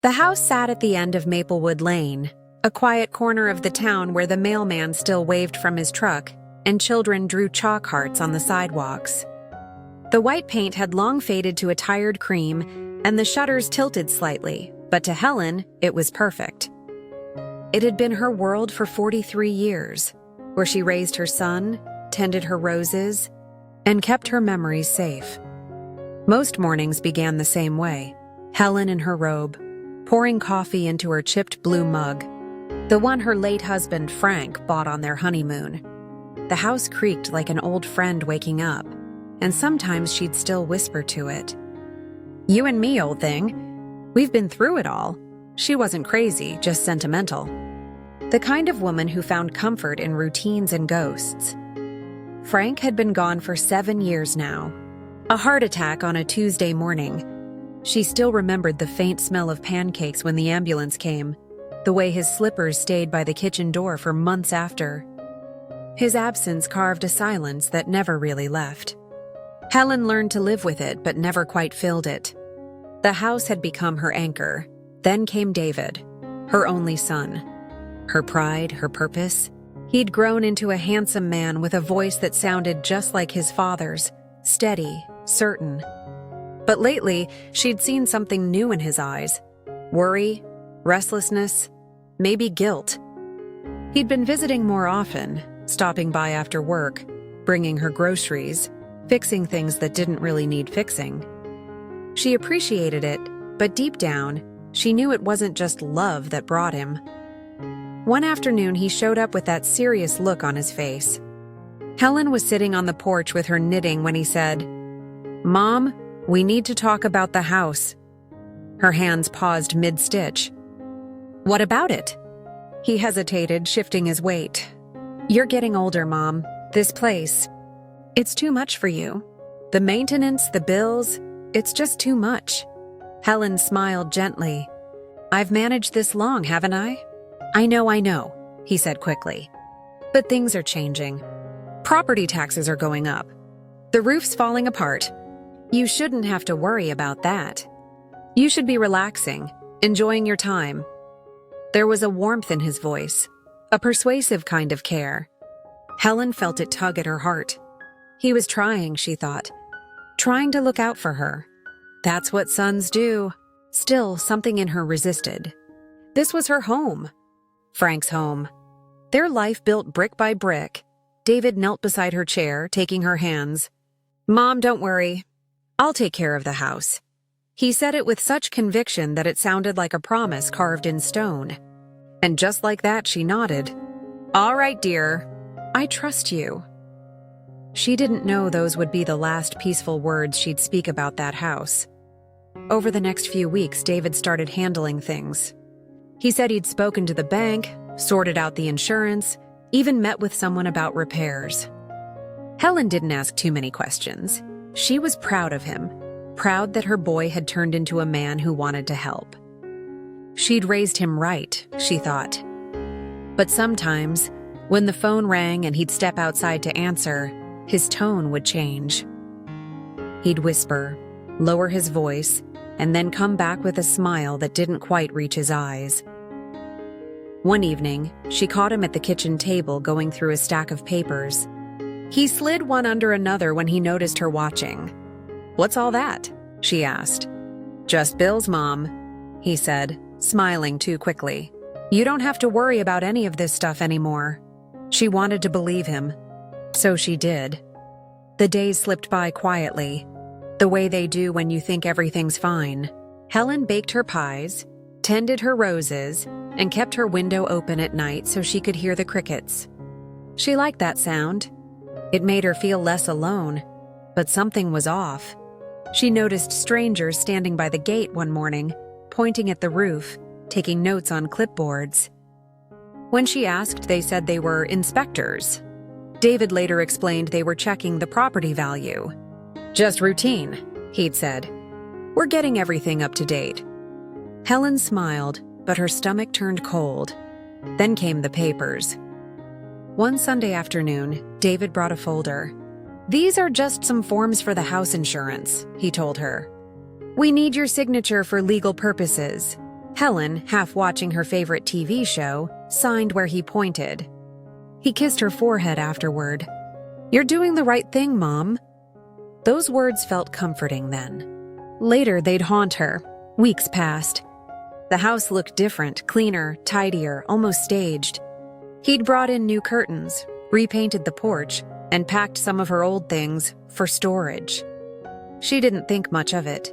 The house sat at the end of Maplewood Lane, a quiet corner of the town where the mailman still waved from his truck and children drew chalk hearts on the sidewalks. The white paint had long faded to a tired cream, and the shutters tilted slightly, but to Helen, it was perfect. It had been her world for 43 years, where she raised her son, tended her roses, and kept her memories safe. Most mornings began the same way. Helen in her robe, pouring coffee into her chipped blue mug, the one her late husband Frank bought on their honeymoon. The house creaked like an old friend waking up, and sometimes she'd still whisper to it, "You and me, old thing. We've been through it all." She wasn't crazy, just sentimental. The kind of woman who found comfort in routines and ghosts. Frank had been gone for 7 years now. A heart attack on a Tuesday morning. She still remembered the faint smell of pancakes when the ambulance came, the way his slippers stayed by the kitchen door for months after. His absence carved a silence that never really left. Helen learned to live with it, but never quite filled it. The house had become her anchor. Then came David, her only son. Her pride, her purpose. He'd grown into a handsome man with a voice that sounded just like his father's, steady, certain. But lately, she'd seen something new in his eyes. Worry, restlessness, maybe guilt. He'd been visiting more often, stopping by after work, bringing her groceries, fixing things that didn't really need fixing. She appreciated it, but deep down, she knew it wasn't just love that brought him. One afternoon, he showed up with that serious look on his face. Helen was sitting on the porch with her knitting when he said, "Mom, we need to talk about the house." Her hands paused mid-stitch. "What about it?" He hesitated, shifting his weight. "You're getting older, Mom. This place, it's too much for you. The maintenance, the bills, it's just too much." Helen smiled gently. "I've managed this long, haven't I?" I know, he said quickly. "But things are changing. Property taxes are going up. The roof's falling apart. You shouldn't have to worry about that. You should be relaxing, enjoying your time." There was a warmth in his voice, a persuasive kind of care. Helen felt it tug at her heart. He was trying, she thought, trying to look out for her. That's what sons do. Still, something in her resisted. This was her home. Frank's home. Their life built brick by brick. David knelt beside her chair, taking her hands. "Mom, don't worry. I'll take care of the house." He said it with such conviction that it sounded like a promise carved in stone. And just like that, she nodded. "All right, dear. I trust you." She didn't know those would be the last peaceful words she'd speak about that house. Over the next few weeks, David started handling things. He said he'd spoken to the bank, sorted out the insurance, even met with someone about repairs. Helen didn't ask too many questions. She was proud of him, proud that her boy had turned into a man who wanted to help. She'd raised him right, she thought. But sometimes, when the phone rang and he'd step outside to answer, his tone would change. He'd whisper, lower his voice, and then come back with a smile that didn't quite reach his eyes. One evening, she caught him at the kitchen table going through a stack of papers. He slid one under another when he noticed her watching. "What's all that?" she asked. "Just bills, Mom," he said, smiling too quickly. "You don't have to worry about any of this stuff anymore." She wanted to believe him. So she did. The days slipped by quietly, the way they do when you think everything's fine. Helen baked her pies, tended her roses, and kept her window open at night so she could hear the crickets. She liked that sound. It made her feel less alone, but something was off. She noticed strangers standing by the gate one morning, pointing at the roof, taking notes on clipboards. When she asked, they said they were inspectors. David later explained they were checking the property value. "Just routine," he'd said. "We're getting everything up to date." Helen smiled, but her stomach turned cold. Then came the papers. One Sunday afternoon, David brought a folder. "These are just some forms for the house insurance," he told her. "We need your signature for legal purposes. Helen, half watching her favorite TV show, signed where he pointed. He kissed her forehead afterward. "You're doing the right thing, Mom." Those words felt comforting then. Later, they'd haunt her. Weeks passed. The house looked different, cleaner, tidier, almost staged. He'd brought in new curtains, repainted the porch, and packed some of her old things for storage. She didn't think much of it.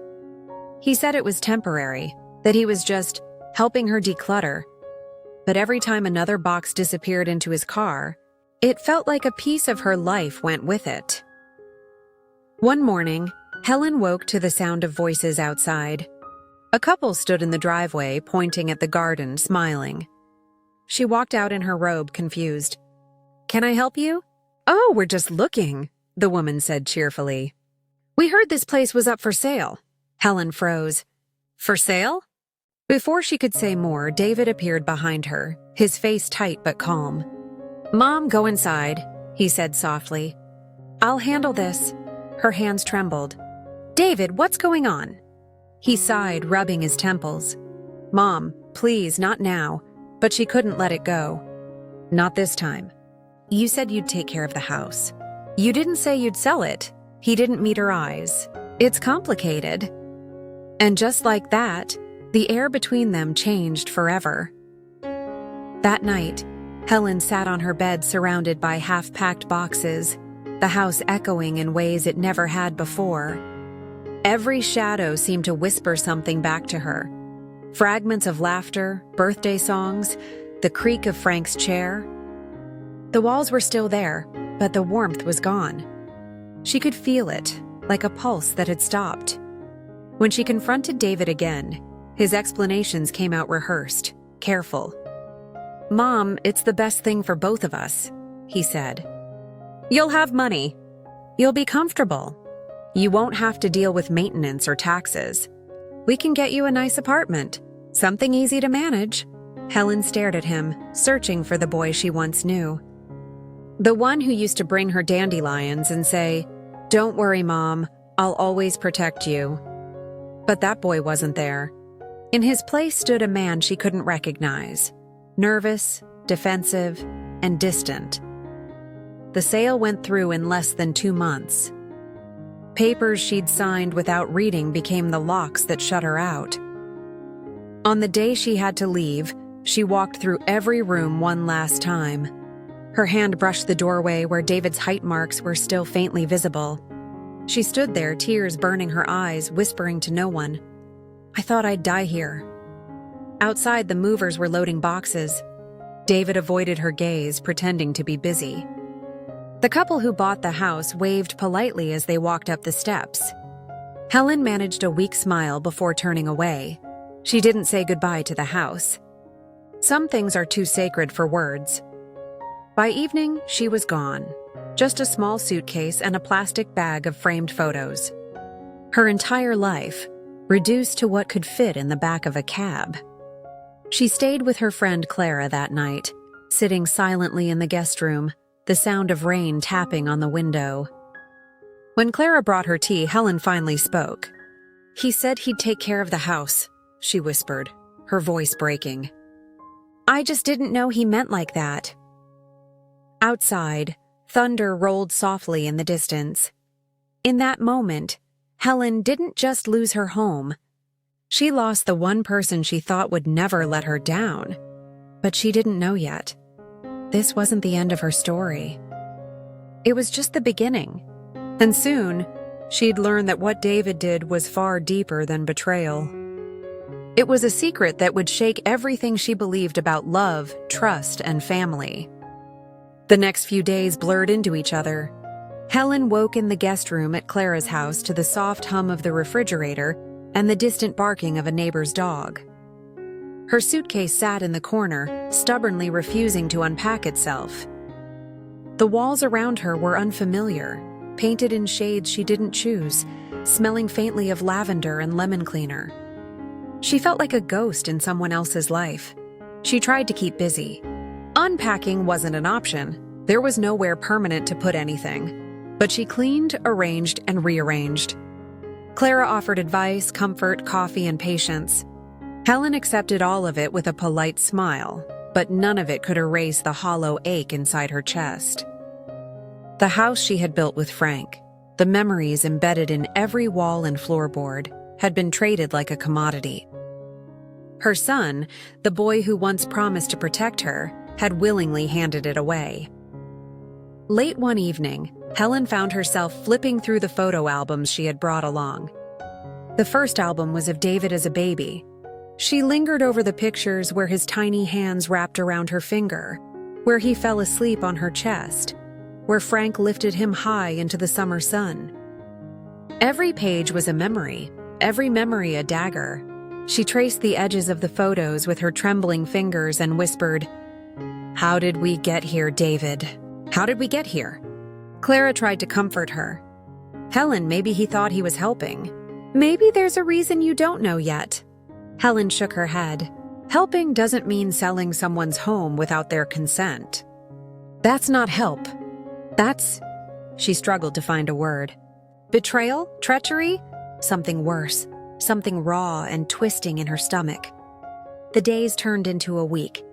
He said it was temporary, that he was just helping her declutter. But every time another box disappeared into his car, it felt like a piece of her life went with it. One morning, Helen woke to the sound of voices outside. A couple stood in the driveway, pointing at the garden, smiling. She walked out in her robe, confused. "Can I help you?" "Oh, we're just looking," the woman said cheerfully. "We heard this place was up for sale." Helen froze. "For sale?" Before she could say more, David appeared behind her, his face tight but calm. "Mom, go inside," he said softly. "I'll handle this." Her hands trembled. "David, what's going on?" He sighed, rubbing his temples. "Mom, please, not now." But she couldn't let it go. "Not this time. You said you'd take care of the house. You didn't say you'd sell it." He didn't meet her eyes. "It's complicated." And just like that, the air between them changed forever. That night, Helen sat on her bed surrounded by half-packed boxes, the house echoing in ways it never had before. Every shadow seemed to whisper something back to her. Fragments of laughter, birthday songs, the creak of Frank's chair. The walls were still there, but the warmth was gone. She could feel it, like a pulse that had stopped. When she confronted David again, his explanations came out rehearsed, careful. "Mom, it's the best thing for both of us," he said. "You'll have money. You'll be comfortable. You won't have to deal with maintenance or taxes. We can get you a nice apartment, something easy to manage." Helen stared at him, searching for the boy she once knew. The one who used to bring her dandelions and say, "Don't worry, Mom, I'll always protect you." But that boy wasn't there. In his place stood a man she couldn't recognize, nervous, defensive, and distant. The sale went through in less than 2 months. Papers she'd signed without reading became the locks that shut her out. On the day she had to leave, she walked through every room one last time. Her hand brushed the doorway where David's height marks were still faintly visible. She stood there, tears burning her eyes, whispering to no one, "I thought I'd die here." Outside, the movers were loading boxes. David avoided her gaze, pretending to be busy. The couple who bought the house waved politely as they walked up the steps. Helen managed a weak smile before turning away. She didn't say goodbye to the house. Some things are too sacred for words. By evening, she was gone. Just a small suitcase and a plastic bag of framed photos. Her entire life, reduced to what could fit in the back of a cab. She stayed with her friend Clara that night, sitting silently in the guest room, the sound of rain tapping on the window. When Clara brought her tea, Helen finally spoke. "He said he'd take care of the house," she whispered, her voice breaking. "I just didn't know he meant like that." Outside, thunder rolled softly in the distance. In that moment, Helen didn't just lose her home. She lost the one person she thought would never let her down. But she didn't know yet. This wasn't the end of her story. It was just the beginning. And soon, she'd learn that what David did was far deeper than betrayal. It was a secret that would shake everything she believed about love, trust, and family. The next few days blurred into each other. Helen woke in the guest room at Clara's house to the soft hum of the refrigerator and the distant barking of a neighbor's dog. Her suitcase sat in the corner, stubbornly refusing to unpack itself. The walls around her were unfamiliar, painted in shades she didn't choose, smelling faintly of lavender and lemon cleaner. She felt like a ghost in someone else's life. She tried to keep busy. Unpacking wasn't an option. There was nowhere permanent to put anything. But she cleaned, arranged, and rearranged. Clara offered advice, comfort, coffee, and patience. Helen accepted all of it with a polite smile, but none of it could erase the hollow ache inside her chest. The house she had built with Frank, the memories embedded in every wall and floorboard, had been traded like a commodity. Her son, the boy who once promised to protect her, had willingly handed it away. Late one evening, Helen found herself flipping through the photo albums she had brought along. The first album was of David as a baby. She lingered over the pictures where his tiny hands wrapped around her finger, where he fell asleep on her chest, where Frank lifted him high into the summer sun. Every page was a memory, every memory a dagger. She traced the edges of the photos with her trembling fingers and whispered, "How did we get here, David? How did we get here?" Clara tried to comfort her. "Helen, maybe he thought he was helping. Maybe there's a reason you don't know yet." Helen shook her head. Helping doesn't mean selling someone's home without their consent. That's not help. That's... She struggled to find a word. Betrayal? Treachery? Something worse. Something raw and twisting in her stomach. The days turned into a week,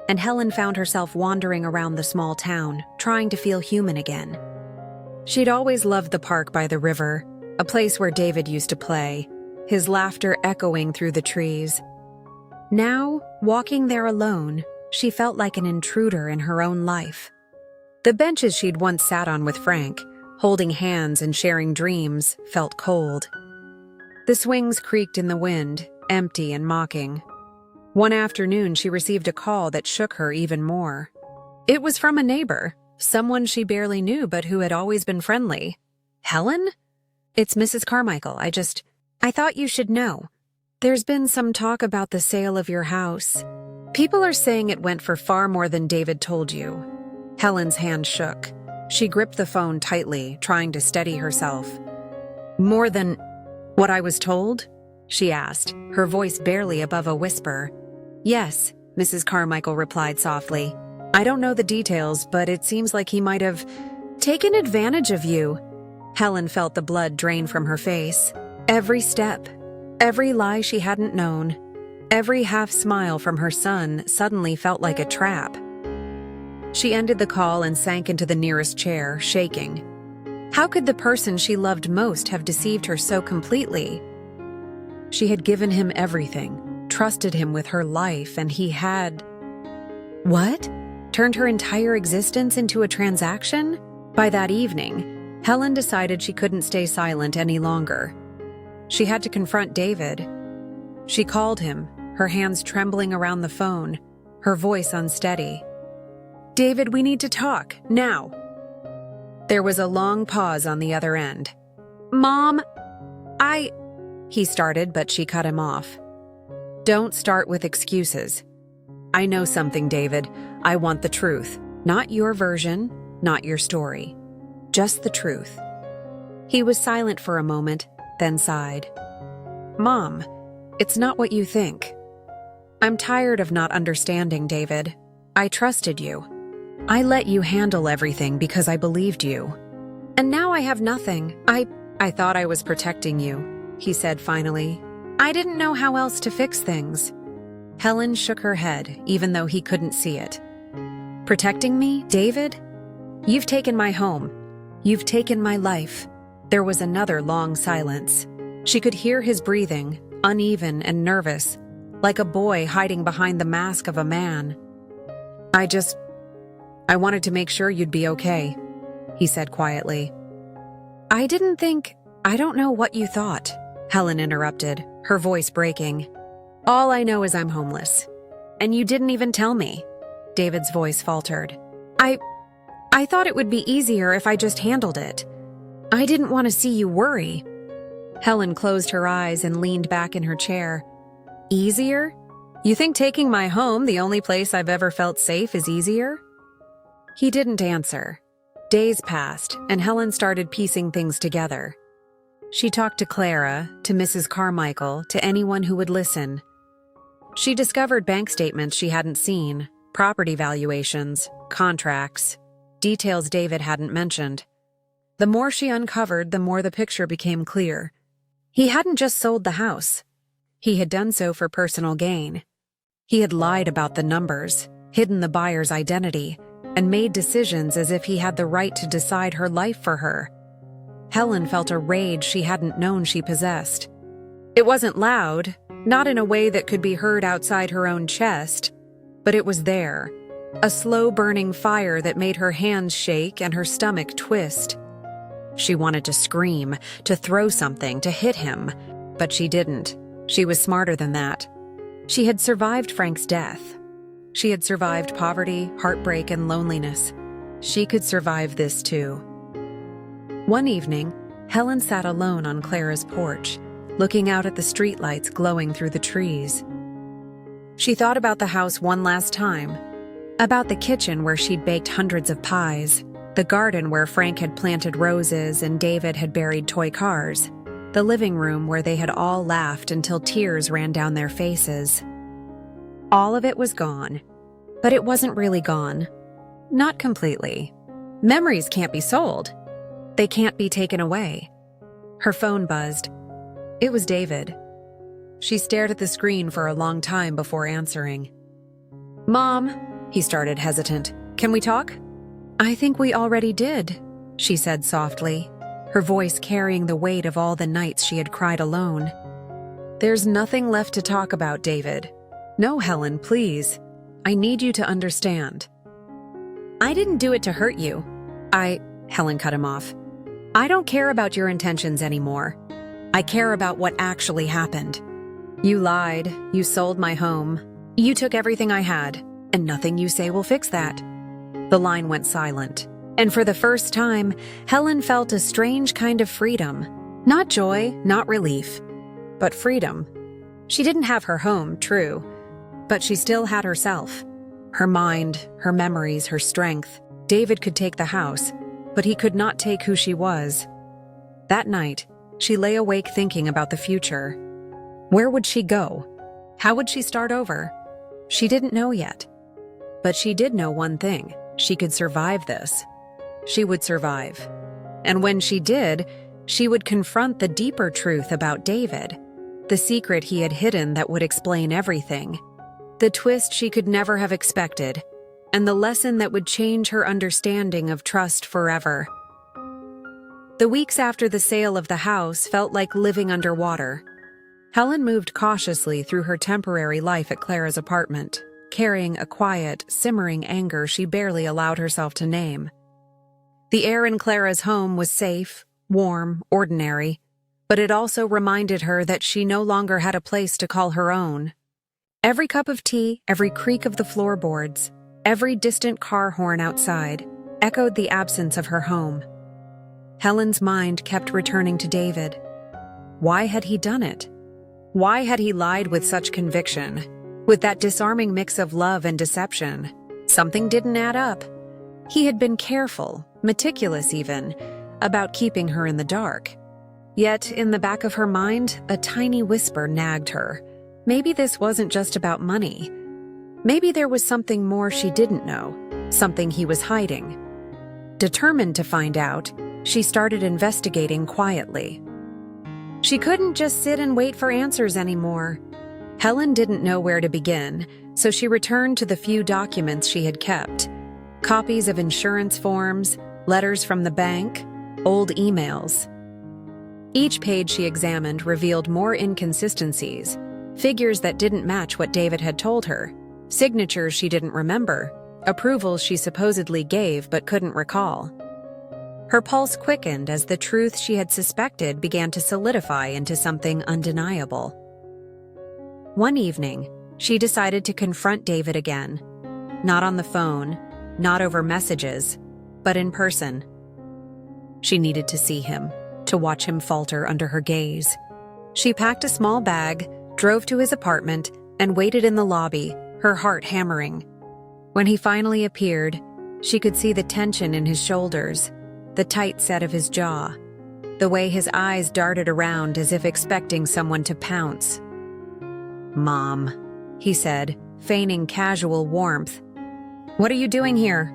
and Helen found herself wandering around the small town, trying to feel human again. She'd always loved the park by the river, a place where David used to play, his laughter echoing through the trees. Now, walking there alone, she felt like an intruder in her own life. The benches she'd once sat on with Frank, holding hands and sharing dreams, felt cold. The swings creaked in the wind, empty and mocking. One afternoon, she received a call that shook her even more. It was from a neighbor, someone she barely knew but who had always been friendly. "Helen? It's Mrs. Carmichael. I thought you should know. There's been some talk about the sale of your house. People are saying it went for far more than David told you." Helen's hand shook. She gripped the phone tightly, trying to steady herself. "More than what I was told?" she asked, her voice barely above a whisper. "Yes," Mrs. Carmichael replied softly. "I don't know the details, but it seems like he might have taken advantage of you." Helen felt the blood drain from her face. Every step, every lie she hadn't known, every half-smile from her son suddenly felt like a trap. She ended the call and sank into the nearest chair, shaking. How could the person she loved most have deceived her so completely? She had given him everything, trusted him with her life, and he had... What? Turned her entire existence into a transaction? By that evening, Helen decided she couldn't stay silent any longer. She had to confront David. She called him, her hands trembling around the phone, her voice unsteady. "David, we need to talk, now." There was a long pause on the other end. "Mom, he started, but she cut him off. "Don't start with excuses. I know something, David. I want the truth. Not your version, not your story. Just the truth." He was silent for a moment, then sighed. "Mom, it's not what you think. I'm tired of not understanding, David. I trusted you. I let you handle everything because I believed you. And now I have nothing. I thought I was protecting you," he said finally. "I didn't know how else to fix things." Helen shook her head, even though he couldn't see it. "Protecting me, David? You've taken my home. You've taken my life." There was another long silence. She could hear his breathing, uneven and nervous, like a boy hiding behind the mask of a man. I wanted to make sure you'd be okay," he said quietly. I don't know what you thought," Helen interrupted, her voice breaking. "All I know is I'm homeless. And you didn't even tell me." David's voice faltered. I thought it would be easier if I just handled it. I didn't want to see you worry." Helen closed her eyes and leaned back in her chair. "Easier? You think taking my home, the only place I've ever felt safe, is easier?" He didn't answer. Days passed, and Helen started piecing things together. She talked to Clara, to Mrs. Carmichael, to anyone who would listen. She discovered bank statements she hadn't seen, property valuations, contracts, details David hadn't mentioned. The more she uncovered, the more the picture became clear. He hadn't just sold the house. He had done so for personal gain. He had lied about the numbers, hidden the buyer's identity, and made decisions as if he had the right to decide her life for her. Helen felt a rage she hadn't known she possessed. It wasn't loud, not in a way that could be heard outside her own chest, but it was there, a slow-burning fire that made her hands shake and her stomach twist. She wanted to scream, to throw something, to hit him, but she didn't. She was smarter than that. She had survived Frank's death. She had survived poverty, heartbreak, and loneliness. She could survive this too. One evening, Helen sat alone on Clara's porch, looking out at the streetlights glowing through the trees. She thought about the house one last time, about the kitchen where she'd baked hundreds of pies, the garden where Frank had planted roses and David had buried toy cars, the living room where they had all laughed until tears ran down their faces. All of it was gone, but it wasn't really gone. Not completely. Memories can't be sold. They can't be taken away. Her phone buzzed. It was David. She stared at the screen for a long time before answering. "Mom," he started, hesitant. "Can we talk?" "I think we already did," she said softly, her voice carrying the weight of all the nights she had cried alone. "There's nothing left to talk about, David. No, Helen, please. I need you to understand." "I didn't do it to hurt you. Helen cut him off. "I don't care about your intentions anymore. I care about what actually happened. You lied, you sold my home, you took everything I had, and nothing you say will fix that." The line went silent, and for the first time, Helen felt a strange kind of freedom. Not joy, not relief, but freedom. She didn't have her home, true, but she still had herself. Her mind, her memories, her strength. David could take the house, but he could not take who she was. That night, she lay awake thinking about the future. Where would she go? How would she start over? She didn't know yet. But she did know one thing. She could survive this. She would survive. And when she did, she would confront the deeper truth about David, the secret he had hidden that would explain everything, the twist she could never have expected, and the lesson that would change her understanding of trust forever. The weeks after the sale of the house felt like living underwater. Helen moved cautiously through her temporary life at Clara's apartment, carrying a quiet, simmering anger she barely allowed herself to name. The air in Clara's home was safe, warm, ordinary, but it also reminded her that she no longer had a place to call her own. Every cup of tea, every creak of the floorboards, every distant car horn outside echoed the absence of her home. Helen's mind kept returning to David. Why had he done it? Why had he lied with such conviction, with that disarming mix of love and deception? Something didn't add up. He had been careful, meticulous even, about keeping her in the dark. Yet, in the back of her mind, a tiny whisper nagged her. Maybe this wasn't just about money. Maybe there was something more she didn't know, something he was hiding. Determined to find out, she started investigating quietly. She couldn't just sit and wait for answers anymore. Helen didn't know where to begin, so she returned to the few documents she had kept. Copies of insurance forms, letters from the bank, old emails. Each page she examined revealed more inconsistencies, figures that didn't match what David had told her, signatures she didn't remember, approvals she supposedly gave but couldn't recall. Her pulse quickened as the truth she had suspected began to solidify into something undeniable. One evening, she decided to confront David again. Not on the phone, not over messages, but in person. She needed to see him, to watch him falter under her gaze. She packed a small bag, drove to his apartment, and waited in the lobby, her heart hammering. When he finally appeared, she could see the tension in his shoulders, the tight set of his jaw, the way his eyes darted around as if expecting someone to pounce. "Mom," he said, feigning casual warmth. "What are you doing here?"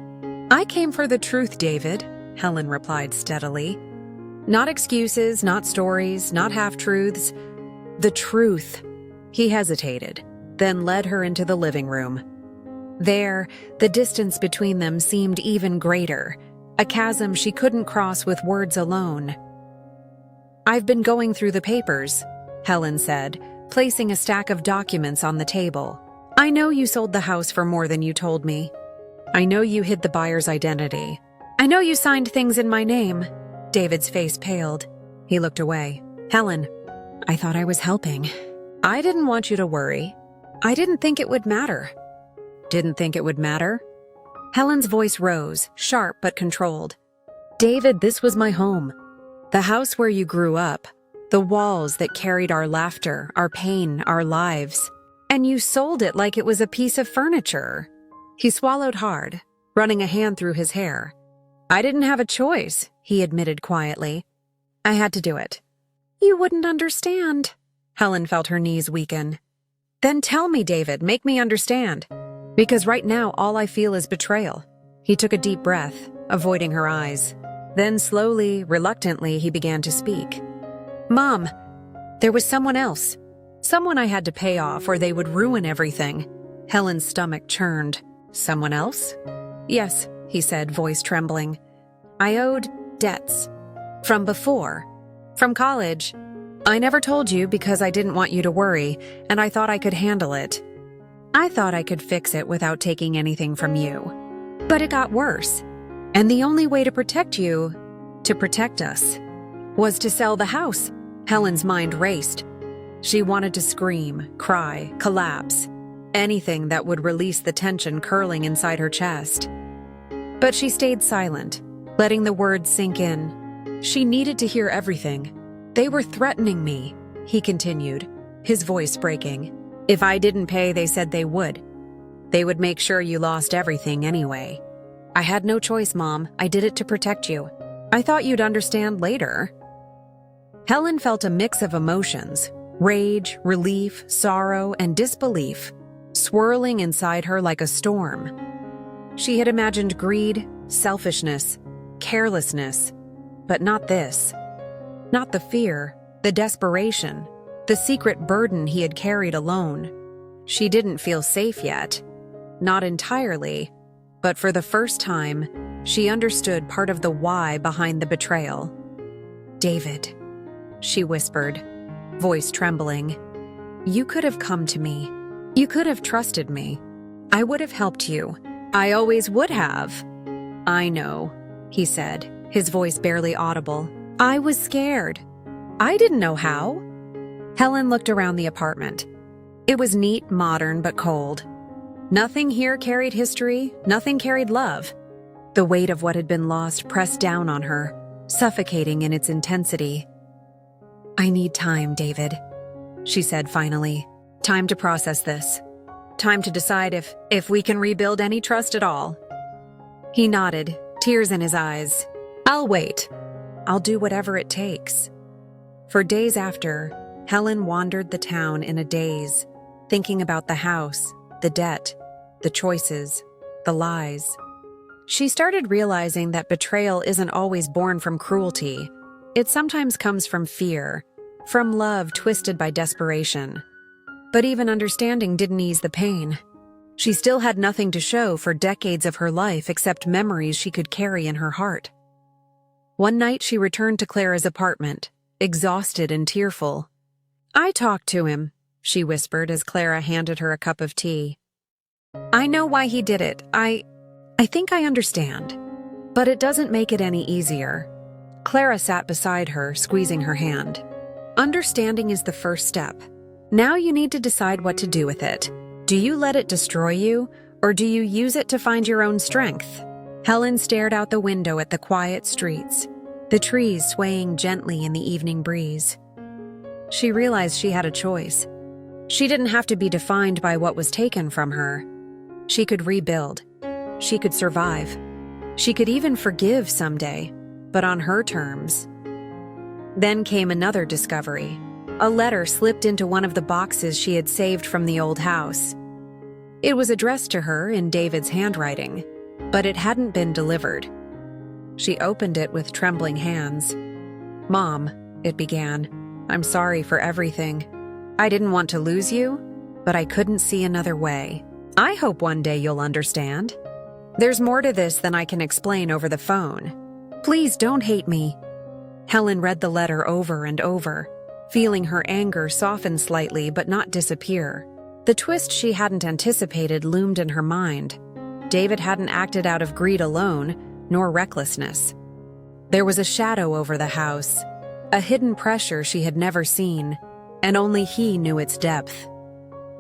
"I came for the truth, David," Helen replied steadily. "Not excuses, not stories, not half-truths. The truth. He hesitated, then led her into the living room. There, the distance between them seemed even greater, a chasm she couldn't cross with words alone. "I've been going through the papers," Helen said, placing a stack of documents on the table. "I know you sold the house for more than you told me. I know you hid the buyer's identity. I know you signed things in my name." David's face paled. He looked away. "Helen, I thought I was helping. I didn't want you to worry. I didn't think it would matter." "Didn't think it would matter?" Helen's voice rose, sharp but controlled. "David, this was my home. The house where you grew up. The walls that carried our laughter, our pain, our lives. And you sold it like it was a piece of furniture." He swallowed hard, running a hand through his hair. "I didn't have a choice," he admitted quietly. "I had to do it." "You wouldn't understand." Helen felt her knees weaken. "Then tell me, David, make me understand. Because right now all I feel is betrayal." He took a deep breath, avoiding her eyes. Then slowly, reluctantly, he began to speak. "Mom, there was someone else. Someone I had to pay off or they would ruin everything." Helen's stomach churned. "Someone else?" "Yes," he said, voice trembling. "I owed debts. From before. From college. I never told you because I didn't want you to worry, and I thought I could handle it. I thought I could fix it without taking anything from you. But it got worse. And the only way to protect you, to protect us, was to sell the house." Helen's mind raced. She wanted to scream, cry, collapse, anything that would release the tension curling inside her chest. But she stayed silent, letting the words sink in. She needed to hear everything. "They were threatening me," he continued, his voice breaking. "If I didn't pay, they said they would. They would make sure you lost everything anyway. I had no choice, Mom. I did it to protect you. I thought you'd understand later." Helen felt a mix of emotions, rage, relief, sorrow, and disbelief, swirling inside her like a storm. She had imagined greed, selfishness, carelessness, but not this. Not the fear, the desperation, the secret burden he had carried alone. She didn't feel safe yet. Not entirely, but for the first time, she understood part of the why behind the betrayal. "David," she whispered, voice trembling, "you could have come to me. You could have trusted me. I would have helped you. I always would have." "I know," he said, his voice barely audible. "I was scared. I didn't know how." Helen looked around the apartment. It was neat, modern, but cold. Nothing here carried history, nothing carried love. The weight of what had been lost pressed down on her, suffocating in its intensity. "I need time, David," she said finally. "Time to process this. Time to decide if we can rebuild any trust at all." He nodded, tears in his eyes. "I'll wait. I'll do whatever it takes." For days after, Helen wandered the town in a daze, thinking about the house, the debt, the choices, the lies. She started realizing that betrayal isn't always born from cruelty. It sometimes comes from fear, from love twisted by desperation. But even understanding didn't ease the pain. She still had nothing to show for decades of her life except memories she could carry in her heart. One night she returned to Clara's apartment, exhausted and tearful. "I talked to him," she whispered as Clara handed her a cup of tea. "I know why he did it. I think I understand. But it doesn't make it any easier." Clara sat beside her, squeezing her hand. "Understanding is the first step. Now you need to decide what to do with it. Do you let it destroy you, or do you use it to find your own strength?" Helen stared out the window at the quiet streets, the trees swaying gently in the evening breeze. She realized she had a choice. She didn't have to be defined by what was taken from her. She could rebuild. She could survive. She could even forgive someday, but on her terms. Then came another discovery. A letter slipped into one of the boxes she had saved from the old house. It was addressed to her in David's handwriting, but it hadn't been delivered. She opened it with trembling hands. "Mom," it began, "I'm sorry for everything. I didn't want to lose you, but I couldn't see another way. I hope one day you'll understand. There's more to this than I can explain over the phone. Please don't hate me." Helen read the letter over and over, feeling her anger soften slightly but not disappear. The twist she hadn't anticipated loomed in her mind. David hadn't acted out of greed alone, nor recklessness. There was a shadow over the house, a hidden pressure she had never seen, and only he knew its depth.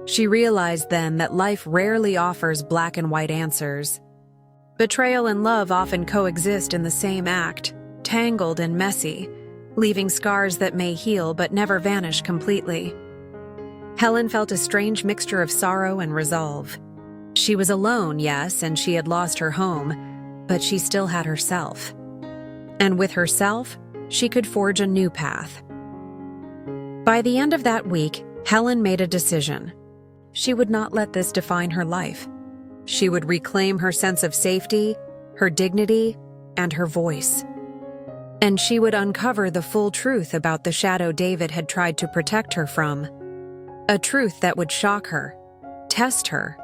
She realized then that life rarely offers black and white answers. Betrayal and love often coexist in the same act, tangled and messy, leaving scars that may heal but never vanish completely. Helen felt a strange mixture of sorrow and resolve. She was alone, yes, and she had lost her home, but she still had herself. And with herself, she could forge a new path. By the end of that week, Helen made a decision. She would not let this define her life. She would reclaim her sense of safety, her dignity, and her voice. And she would uncover the full truth about the shadow David had tried to protect her from. A truth that would shock her, test her,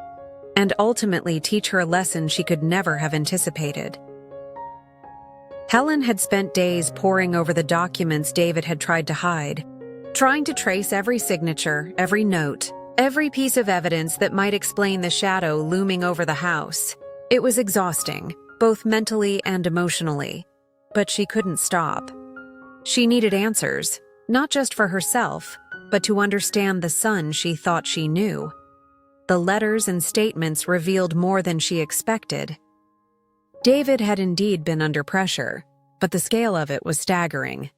and ultimately teach her a lesson she could never have anticipated. Helen had spent days poring over the documents David had tried to hide, trying to trace every signature, every note, every piece of evidence that might explain the shadow looming over the house. It was exhausting, both mentally and emotionally, but she couldn't stop. She needed answers, not just for herself, but to understand the son she thought she knew. The letters and statements revealed more than she expected. David had indeed been under pressure, but the scale of it was staggering.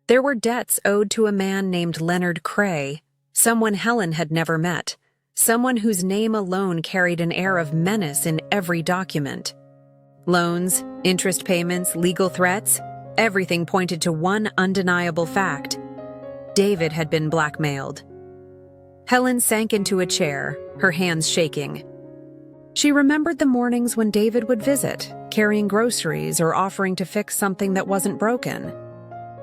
There were debts owed to a man named Leonard Cray, someone Helen had never met, someone whose name alone carried an air of menace in every document. Loans, interest payments, legal threats, everything pointed to one undeniable fact. David had been blackmailed. Helen sank into a chair, her hands shaking. She remembered the mornings when David would visit, carrying groceries or offering to fix something that wasn't broken.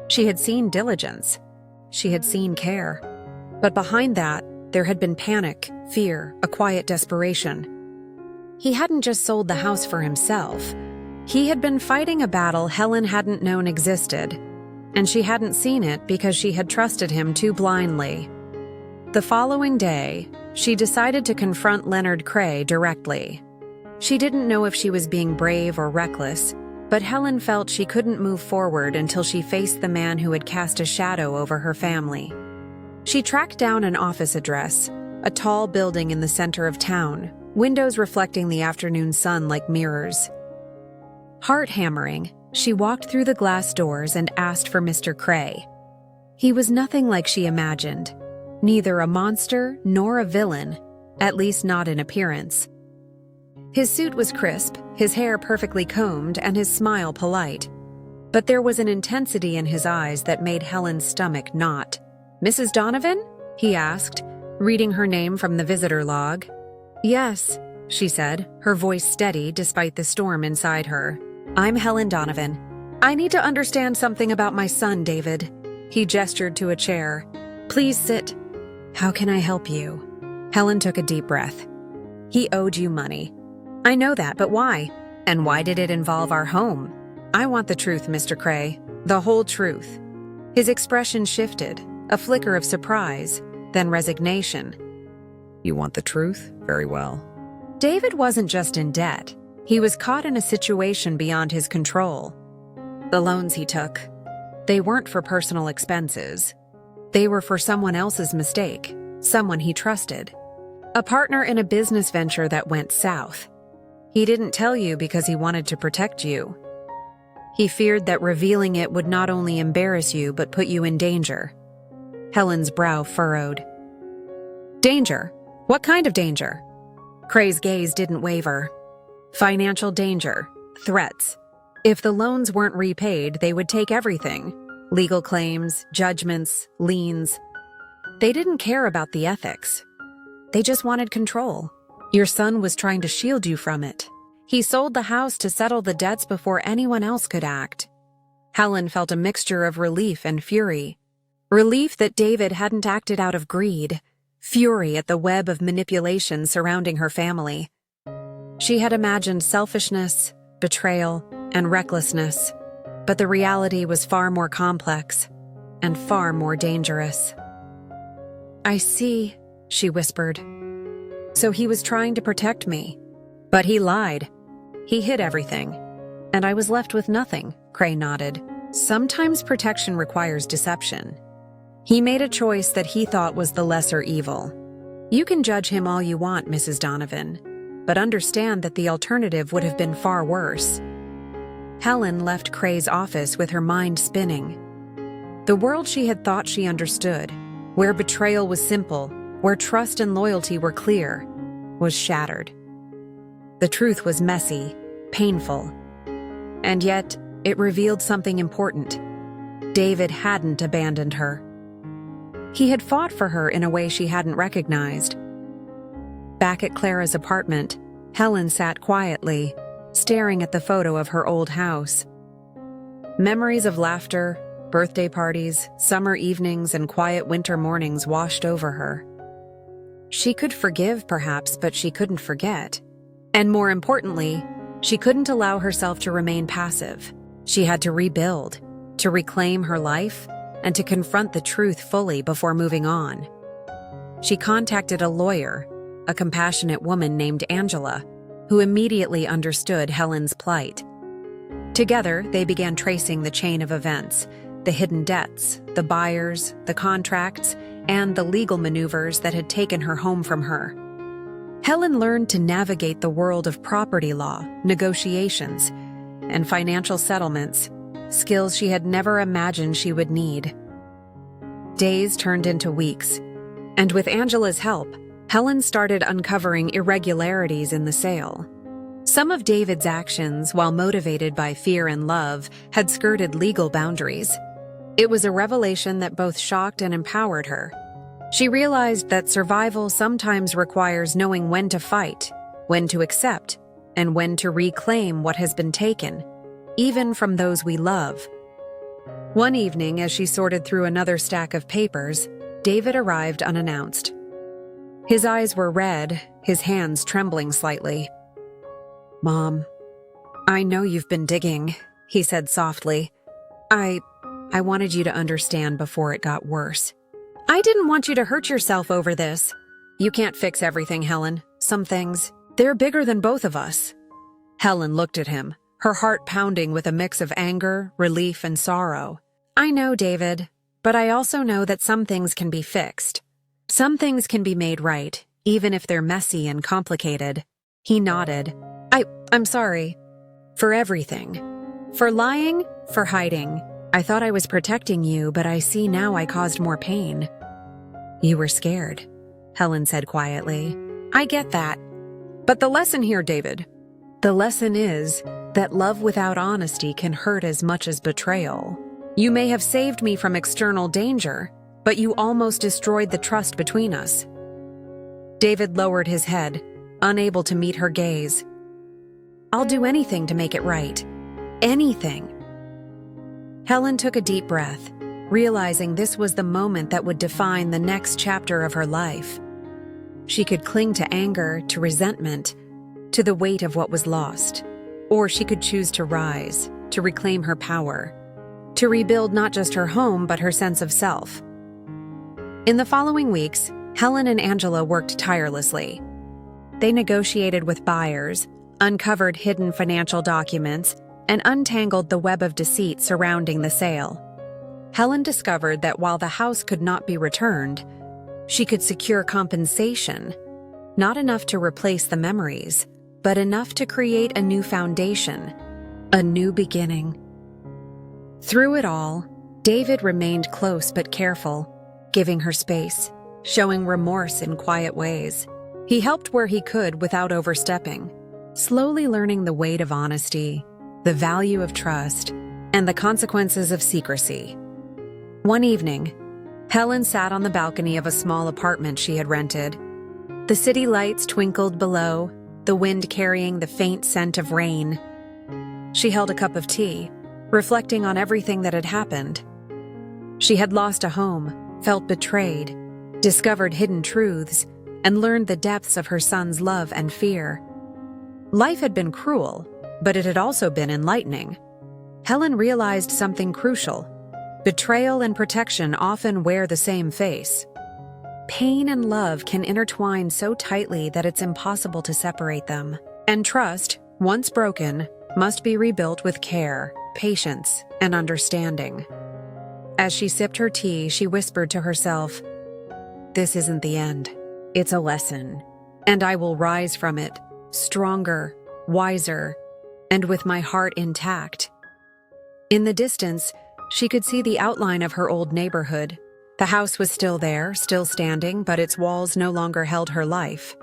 She had seen diligence. She had seen care. But behind that, there had been panic, fear, a quiet desperation. He hadn't just sold the house for himself. He had been fighting a battle Helen hadn't known existed, and she hadn't seen it because she had trusted him too blindly. The following day, she decided to confront Leonard Cray directly. She didn't know if she was being brave or reckless, but Helen felt she couldn't move forward until she faced the man who had cast a shadow over her family. She tracked down an office address, a tall building in the center of town, windows reflecting the afternoon sun like mirrors. Heart-hammering, she walked through the glass doors and asked for Mr. Cray. He was nothing like she imagined, neither a monster nor a villain, at least not in appearance. His suit was crisp, his hair perfectly combed, and his smile polite. But there was an intensity in his eyes that made Helen's stomach knot. "Mrs. Donovan?" he asked, reading her name from the visitor log. "Yes," she said, her voice steady despite the storm inside her. "I'm Helen Donovan. I need to understand something about my son, David." He gestured to a chair. "Please sit." "How can I help you?" Helen took a deep breath. "He owed you money." "I know that, but why? And why did it involve our home?" "I want the truth, Mr. Cray. The whole truth." His expression shifted, a flicker of surprise, then resignation. "You want the truth? Very well." David wasn't just in debt. He was caught in a situation beyond his control. The loans he took, they weren't for personal expenses. They were for someone else's mistake, someone he trusted. A partner in a business venture that went south. He didn't tell you because he wanted to protect you. He feared that revealing it would not only embarrass you but put you in danger. Helen's brow furrowed. "Danger? What kind of danger?" Cray's gaze didn't waver. "Financial danger. Threats. If the loans weren't repaid, they would take everything. Legal claims, judgments, liens. They didn't care about the ethics. They just wanted control. Your son was trying to shield you from it. He sold the house to settle the debts before anyone else could act." Helen felt a mixture of relief and fury. Relief that David hadn't acted out of greed, fury at the web of manipulation surrounding her family. She had imagined selfishness, betrayal, and recklessness, but the reality was far more complex and far more dangerous. "I see," she whispered. "So he was trying to protect me. But he lied. He hid everything. And I was left with nothing," Cray nodded. "Sometimes protection requires deception. He made a choice that he thought was the lesser evil. You can judge him all you want, Mrs. Donovan, but understand that the alternative would have been far worse." Helen left Cray's office with her mind spinning. The world she had thought she understood, where betrayal was simple, where trust and loyalty were clear, was shattered. The truth was messy, painful, and yet it revealed something important. David hadn't abandoned her. He had fought for her in a way she hadn't recognized. Back at Clara's apartment, Helen sat quietly, staring at the photo of her old house. Memories of laughter, birthday parties, summer evenings, and quiet winter mornings washed over her. She could forgive, perhaps, but she couldn't forget. And more importantly, she couldn't allow herself to remain passive. She had to rebuild, to reclaim her life, and to confront the truth fully before moving on. She contacted a lawyer, a compassionate woman named Angela, who immediately understood Helen's plight. Together, they began tracing the chain of events, the hidden debts, the buyers, the contracts, and the legal maneuvers that had taken her home from her. Helen learned to navigate the world of property law, negotiations, and financial settlements, skills she had never imagined she would need. Days turned into weeks, and with Angela's help, Helen started uncovering irregularities in the sale. Some of David's actions, while motivated by fear and love, had skirted legal boundaries. It was a revelation that both shocked and empowered her. She realized that survival sometimes requires knowing when to fight, when to accept, and when to reclaim what has been taken, even from those we love. One evening, as she sorted through another stack of papers, David arrived unannounced. His eyes were red, his hands trembling slightly. "Mom, I know you've been digging," he said softly. I wanted you to understand before it got worse. "I didn't want you to hurt yourself over this." "You can't fix everything, Helen. Some things, they're bigger than both of us." Helen looked at him, her heart pounding with a mix of anger, relief, and sorrow. "I know, David, but I also know that some things can be fixed. Some things can be made right, even if they're messy and complicated." He nodded. I'm sorry. For everything. For lying, for hiding. I thought I was protecting you, but I see now I caused more pain." "You were scared," Helen said quietly. "I get that. But the lesson here, David, the lesson is that love without honesty can hurt as much as betrayal. You may have saved me from external danger, but you almost destroyed the trust between us." David lowered his head, unable to meet her gaze. "I'll do anything to make it right. Anything." Helen took a deep breath, realizing this was the moment that would define the next chapter of her life. She could cling to anger, to resentment, to the weight of what was lost. Or she could choose to rise, to reclaim her power, to rebuild not just her home but her sense of self. In the following weeks, Helen and Angela worked tirelessly. They negotiated with buyers, uncovered hidden financial documents, and untangled the web of deceit surrounding the sale. Helen discovered that while the house could not be returned, she could secure compensation, not enough to replace the memories, but enough to create a new foundation, a new beginning. Through it all, David remained close but careful, giving her space, showing remorse in quiet ways. He helped where he could without overstepping, slowly learning the weight of honesty, the value of trust, and the consequences of secrecy. One evening, Helen sat on the balcony of a small apartment she had rented. The city lights twinkled below, the wind carrying the faint scent of rain. She held a cup of tea, reflecting on everything that had happened. She had lost a home, felt betrayed, discovered hidden truths, and learned the depths of her son's love and fear. Life had been cruel, but it had also been enlightening. Helen realized something crucial. Betrayal and protection often wear the same face. Pain and love can intertwine so tightly that it's impossible to separate them. And trust, once broken, must be rebuilt with care, patience, and understanding. As she sipped her tea, she whispered to herself, "This isn't the end. It's a lesson, and I will rise from it, stronger, wiser, and with my heart intact." In the distance, she could see the outline of her old neighborhood. The house was still there, still standing, but its walls no longer held her life.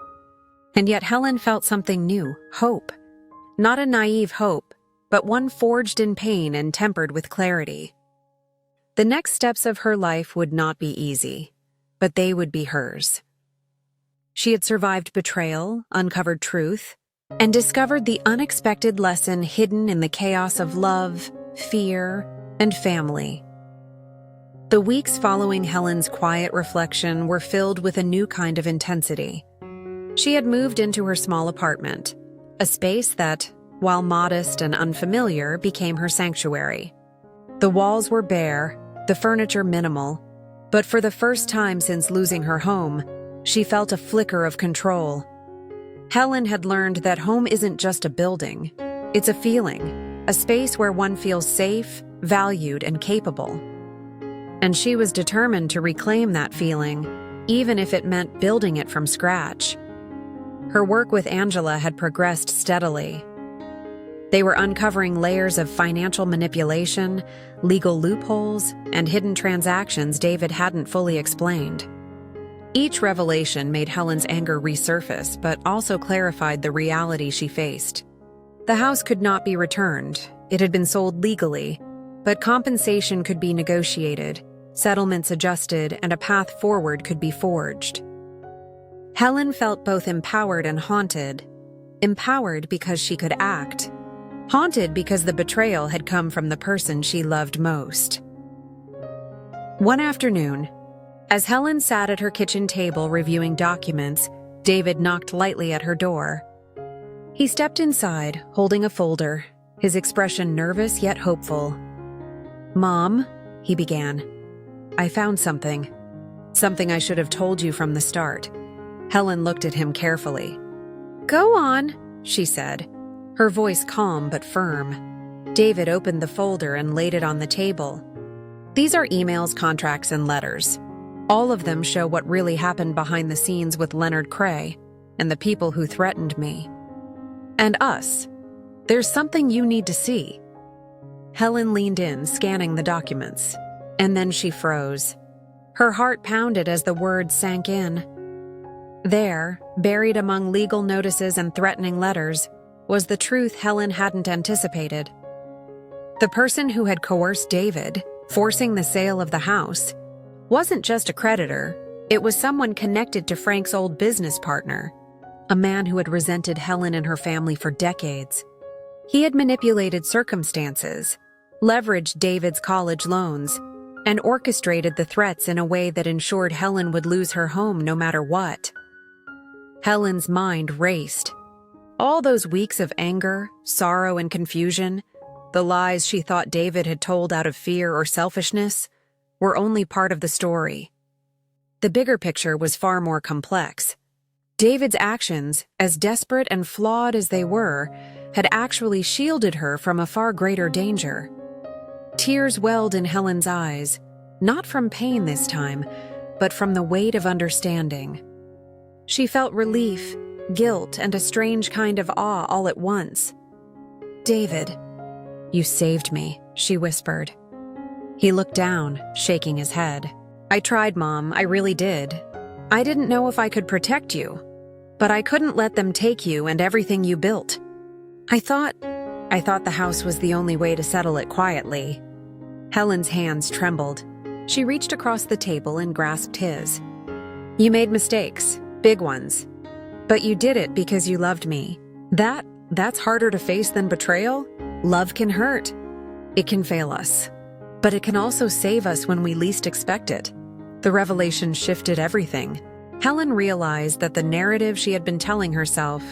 And yet Helen felt something new, hope. Not a naive hope, but one forged in pain and tempered with clarity. The next steps of her life would not be easy, but they would be hers. She had survived betrayal, uncovered truth, and discovered the unexpected lesson hidden in the chaos of love, fear, and family. The weeks following Helen's quiet reflection were filled with a new kind of intensity. She had moved into her small apartment, a space that, while modest and unfamiliar, became her sanctuary. The walls were bare, the furniture minimal, but for the first time since losing her home, she felt a flicker of control. Helen had learned that home isn't just a building, it's a feeling, a space where one feels safe, valued, and capable. And she was determined to reclaim that feeling, even if it meant building it from scratch. Her work with Angela had progressed steadily. They were uncovering layers of financial manipulation, legal loopholes, and hidden transactions David hadn't fully explained. Each revelation made Helen's anger resurface, but also clarified the reality she faced. The house could not be returned. It had been sold legally, but compensation could be negotiated, settlements adjusted, and a path forward could be forged. Helen felt both empowered and haunted. Empowered because she could act. Haunted because the betrayal had come from the person she loved most. One afternoon, as Helen sat at her kitchen table reviewing documents, David knocked lightly at her door. He stepped inside, holding a folder, his expression nervous yet hopeful. "Mom," he began, "I found something. Something I should have told you from the start." Helen looked at him carefully. "Go on," she said, her voice calm but firm. David opened the folder and laid it on the table. "These are emails, contracts, and letters. All of them show what really happened behind the scenes with Leonard Cray and the people who threatened me. And us. There's something you need to see." Helen leaned in, scanning the documents. And then she froze. Her heart pounded as the words sank in. There, buried among legal notices and threatening letters, was the truth Helen hadn't anticipated. The person who had coerced David, forcing the sale of the house, wasn't just a creditor, it was someone connected to Frank's old business partner, a man who had resented Helen and her family for decades. He had manipulated circumstances, leveraged David's college loans, and orchestrated the threats in a way that ensured Helen would lose her home no matter what. Helen's mind raced. All those weeks of anger, sorrow, and confusion, the lies she thought David had told out of fear or selfishness, were only part of the story. The bigger picture was far more complex. David's actions, as desperate and flawed as they were, had actually shielded her from a far greater danger. Tears welled in Helen's eyes, not from pain this time, but from the weight of understanding. She felt relief, guilt, and a strange kind of awe all at once. "David, you saved me," she whispered. He looked down, shaking his head. "I tried, Mom, I really did. I didn't know if I could protect you, but I couldn't let them take you and everything you built. I thought the house was the only way to settle it quietly." Helen's hands trembled. She reached across the table and grasped his. "You made mistakes, big ones. But you did it because you loved me. That's harder to face than betrayal. Love can hurt. It can fail us. But it can also save us when we least expect it. The revelation shifted everything. Helen realized that the narrative she had been telling herself,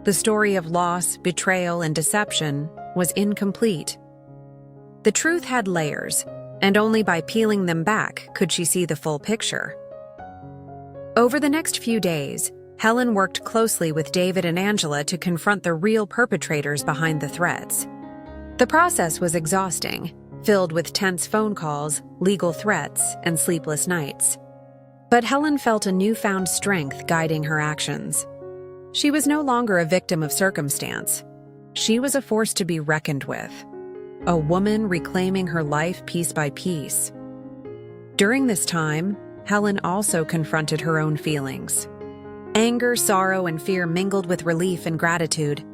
the story of loss, betrayal, and deception, was incomplete. The truth had layers, and only by peeling them back could she see the full picture. Over the next few days, Helen worked closely with David and Angela to confront the real perpetrators behind the threats. The process was exhausting, filled with tense phone calls, legal threats, and sleepless nights. But Helen felt a newfound strength guiding her actions. She was no longer a victim of circumstance. She was a force to be reckoned with, a woman reclaiming her life piece by piece. During this time, Helen also confronted her own feelings. Anger, sorrow, and fear mingled with relief and gratitude.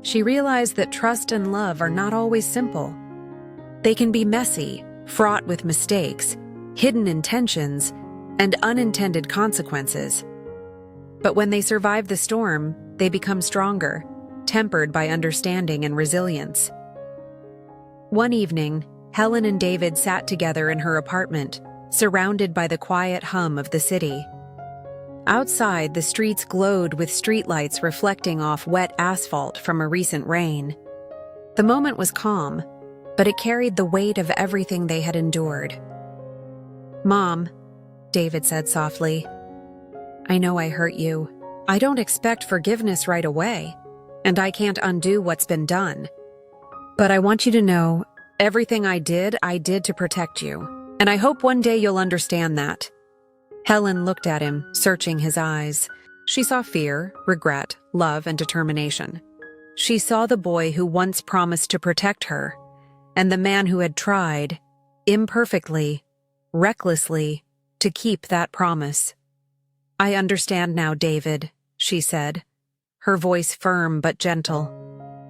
She realized that trust and love are not always simple. They can be messy, fraught with mistakes, hidden intentions, and unintended consequences. But when they survive the storm, they become stronger, tempered by understanding and resilience. One evening, Helen and David sat together in her apartment, surrounded by the quiet hum of the city. Outside, the streets glowed with streetlights reflecting off wet asphalt from a recent rain. The moment was calm, but it carried the weight of everything they had endured. "Mom," David said softly, "I know I hurt you. I don't expect forgiveness right away, and I can't undo what's been done. But I want you to know, everything I did to protect you, and I hope one day you'll understand that." Helen looked at him, searching his eyes. She saw fear, regret, love, and determination. She saw the boy who once promised to protect her, and the man who had tried, imperfectly, recklessly, to keep that promise. "I understand now, David," she said, her voice firm but gentle.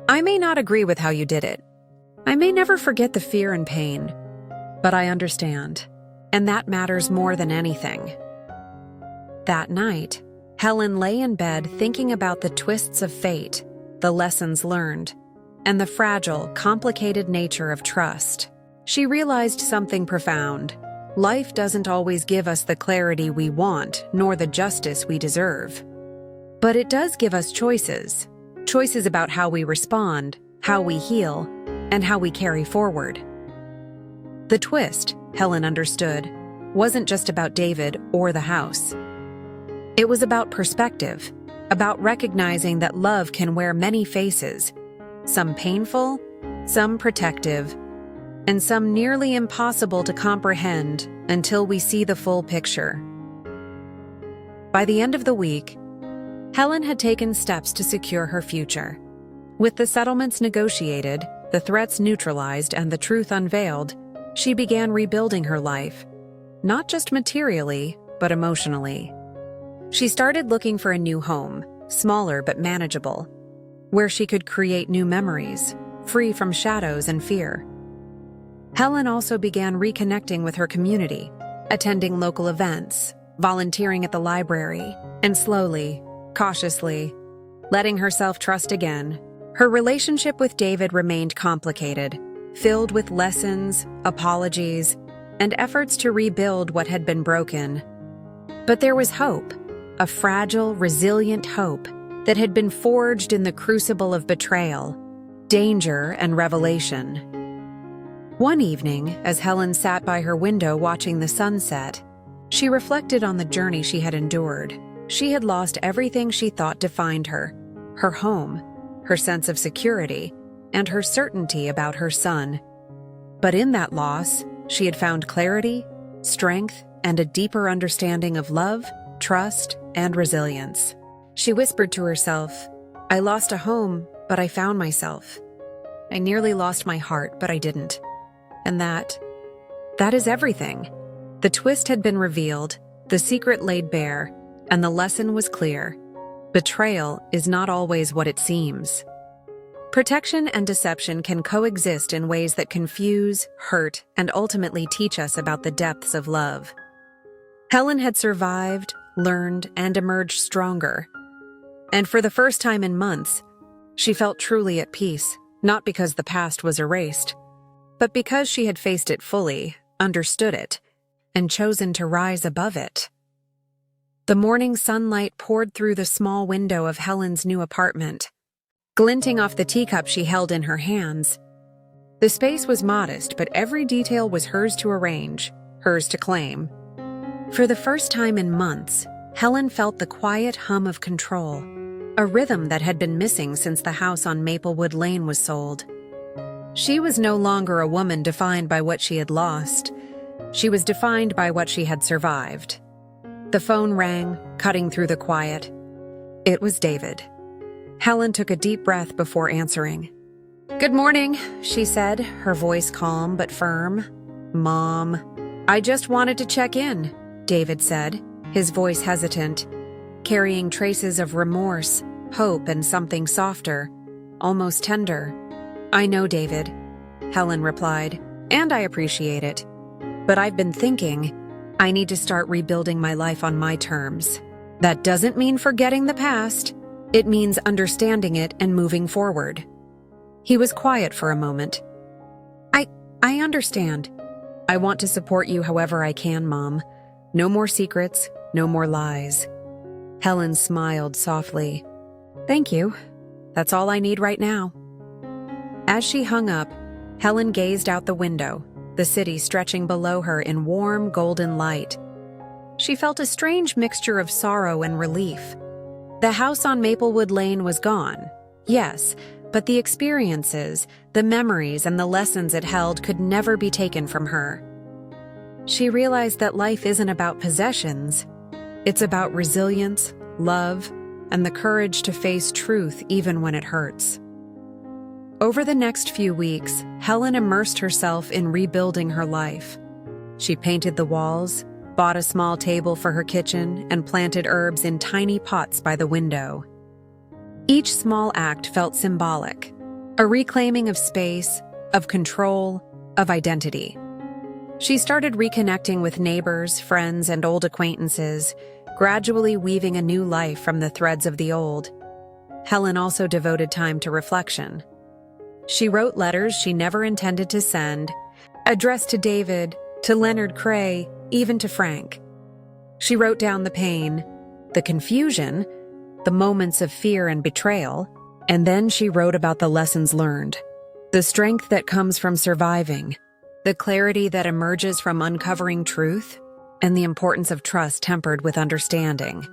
"I may not agree with how you did it. I may never forget the fear and pain, but I understand, and that matters more than anything." That night, Helen lay in bed thinking about the twists of fate, the lessons learned, and the fragile, complicated nature of trust. She realized something profound. Life doesn't always give us the clarity we want, nor the justice we deserve. But it does give us choices. Choices about how we respond, how we heal, and how we carry forward. The twist, Helen understood, wasn't just about David or the house. It was about perspective, about recognizing that love can wear many faces, some painful, some protective, and some nearly impossible to comprehend until we see the full picture. By the end of the week, Helen had taken steps to secure her future. With the settlements negotiated, the threats neutralized, and the truth unveiled, she began rebuilding her life, not just materially, but emotionally. She started looking for a new home, smaller but manageable, where she could create new memories, free from shadows and fear. Helen also began reconnecting with her community, attending local events, volunteering at the library, and slowly, cautiously, letting herself trust again. Her relationship with David remained complicated, filled with lessons, apologies, and efforts to rebuild what had been broken. But there was hope, a fragile, resilient hope that had been forged in the crucible of betrayal, danger, and revelation. One evening, as Helen sat by her window watching the sunset, she reflected on the journey she had endured. She had lost everything she thought defined her home, her sense of security, and her certainty about her son. But in that loss, she had found clarity, strength, and a deeper understanding of love, trust, and resilience. She whispered to herself, "I lost a home, but I found myself. I nearly lost my heart, but I didn't. And that is everything." The twist had been revealed, the secret laid bare, and the lesson was clear. Betrayal is not always what it seems. Protection and deception can coexist in ways that confuse, hurt, and ultimately teach us about the depths of love. Helen had survived, learned, and emerged stronger. And for the first time in months, she felt truly at peace, not because the past was erased, but because she had faced it fully, understood it, and chosen to rise above it. The morning sunlight poured through the small window of Helen's new apartment, glinting off the teacup she held in her hands. The space was modest, but every detail was hers to arrange, hers to claim. For the first time in months, Helen felt the quiet hum of control, a rhythm that had been missing since the house on Maplewood Lane was sold. She was no longer a woman defined by what she had lost. She was defined by what she had survived. The phone rang, cutting through the quiet. It was David. Helen took a deep breath before answering. "Good morning," she said, her voice calm but firm. "Mom." "I just wanted to check in," David said, his voice hesitant, carrying traces of remorse, hope, and something softer, almost tender. "I know, David," Helen replied, "and I appreciate it. But I've been thinking, I need to start rebuilding my life on my terms. That doesn't mean forgetting the past. It means understanding it and moving forward." He was quiet for a moment. I understand. I want to support you however I can, Mom. No more secrets, no more lies." Helen smiled softly. "Thank you. That's all I need right now." As she hung up, Helen gazed out the window, the city stretching below her in warm, golden light. She felt a strange mixture of sorrow and relief. The house on Maplewood Lane was gone, yes, but the experiences, the memories, and the lessons it held could never be taken from her. She realized that life isn't about possessions. It's about resilience, love, and the courage to face truth even when it hurts. Over the next few weeks, Helen immersed herself in rebuilding her life. She painted the walls, bought a small table for her kitchen, and planted herbs in tiny pots by the window. Each small act felt symbolic, a reclaiming of space, of control, of identity. She started reconnecting with neighbors, friends, and old acquaintances, gradually weaving a new life from the threads of the old. Helen also devoted time to reflection. She wrote letters she never intended to send, addressed to David, to Leonard Cray, even to Frank. She wrote down the pain, the confusion, the moments of fear and betrayal, and then she wrote about the lessons learned, the strength that comes from surviving, the clarity that emerges from uncovering truth, and the importance of trust tempered with understanding.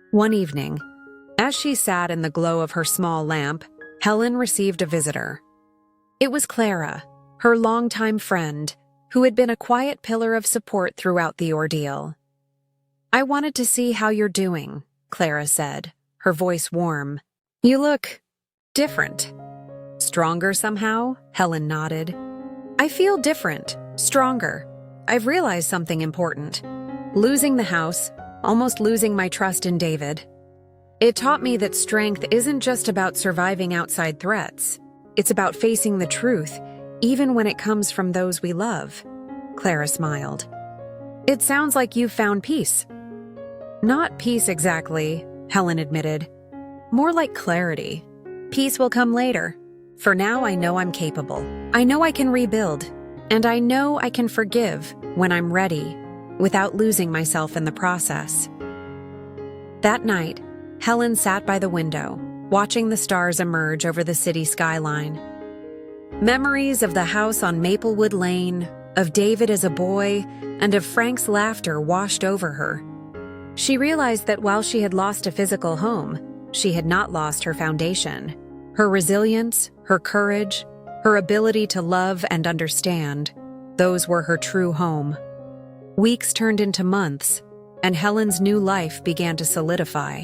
One evening, as she sat in the glow of her small lamp, Helen received a visitor. It was Clara, her longtime friend, who had been a quiet pillar of support throughout the ordeal. "I wanted to see how you're doing," Clara said, her voice warm. "You look different." "Stronger somehow?" Helen nodded. "I feel different, stronger. I've realized something important. Losing the house, almost losing my trust in David. It taught me that strength isn't just about surviving outside threats. It's about facing the truth, even when it comes from those we love." Clara smiled. "It sounds like you've found peace." "Not peace exactly," Helen admitted. "More like clarity. Peace will come later. For now, I know I'm capable. I know I can rebuild. And I know I can forgive when I'm ready, without losing myself in the process." That night, Helen sat by the window, watching the stars emerge over the city skyline. Memories of the house on Maplewood Lane, of David as a boy, and of Frank's laughter washed over her. She realized that while she had lost a physical home, she had not lost her foundation. Her resilience, her courage, her ability to love and understand, those were her true home. Weeks turned into months, and Helen's new life began to solidify.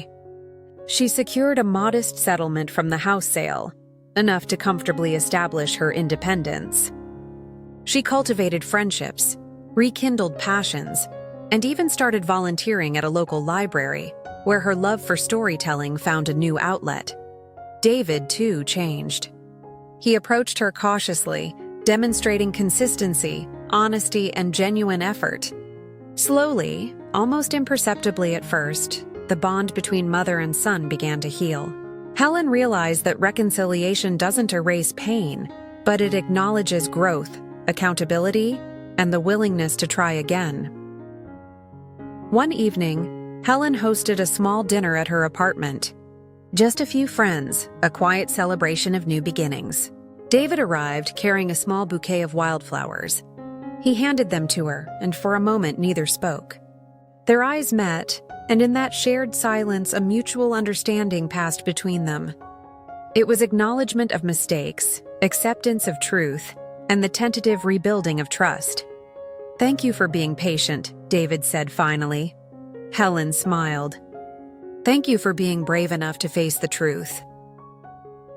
She secured a modest settlement from the house sale, enough to comfortably establish her independence. She cultivated friendships, rekindled passions, and even started volunteering at a local library, where her love for storytelling found a new outlet. David, too, changed. He approached her cautiously, demonstrating consistency, honesty, and genuine effort. Slowly, almost imperceptibly at first, the bond between mother and son began to heal. Helen realized that reconciliation doesn't erase pain, but it acknowledges growth, accountability, and the willingness to try again. One evening, Helen hosted a small dinner at her apartment. Just a few friends, a quiet celebration of new beginnings. David arrived carrying a small bouquet of wildflowers. He handed them to her, and for a moment neither spoke. Their eyes met, and in that shared silence a mutual understanding passed between them. It was acknowledgement of mistakes, acceptance of truth, and the tentative rebuilding of trust. "Thank you for being patient," David said finally. Helen smiled. "Thank you for being brave enough to face the truth."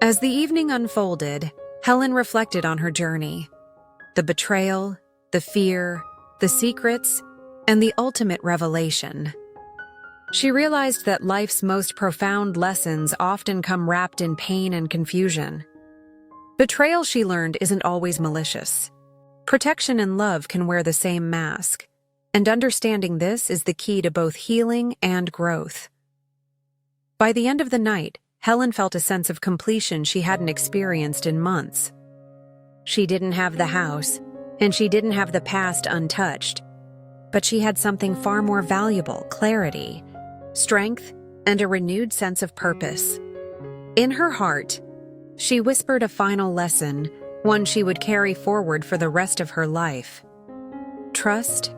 As the evening unfolded, Helen reflected on her journey. The betrayal, the fear, the secrets, and the ultimate revelation. She realized that life's most profound lessons often come wrapped in pain and confusion. Betrayal, she learned, isn't always malicious. Protection and love can wear the same mask, and understanding this is the key to both healing and growth. By the end of the night, Helen felt a sense of completion she hadn't experienced in months. She didn't have the house, and she didn't have the past untouched, but she had something far more valuable: clarity, strength, and a renewed sense of purpose. In her heart, she whispered a final lesson, one she would carry forward for the rest of her life. Trust,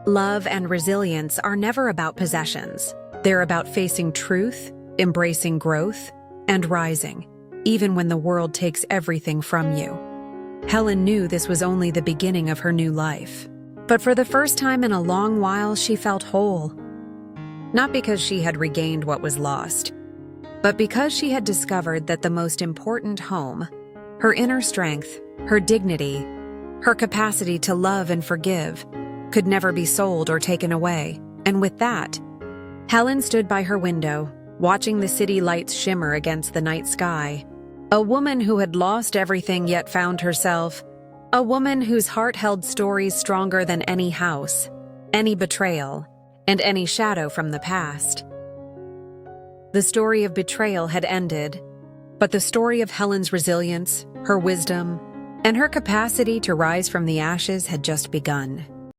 love, and resilience are never about possessions. They're about facing truth, embracing growth, and rising, even when the world takes everything from you. Helen knew this was only the beginning of her new life. But for the first time in a long while, she felt whole. Not because she had regained what was lost, but because she had discovered that the most important home, her inner strength, her dignity, her capacity to love and forgive, could never be sold or taken away. And with that, Helen stood by her window, watching the city lights shimmer against the night sky. A woman who had lost everything yet found herself. A woman whose heart held stories stronger than any house, any betrayal, and any shadow from the past. The story of betrayal had ended, but the story of Helen's resilience, her wisdom, and her capacity to rise from the ashes had just begun.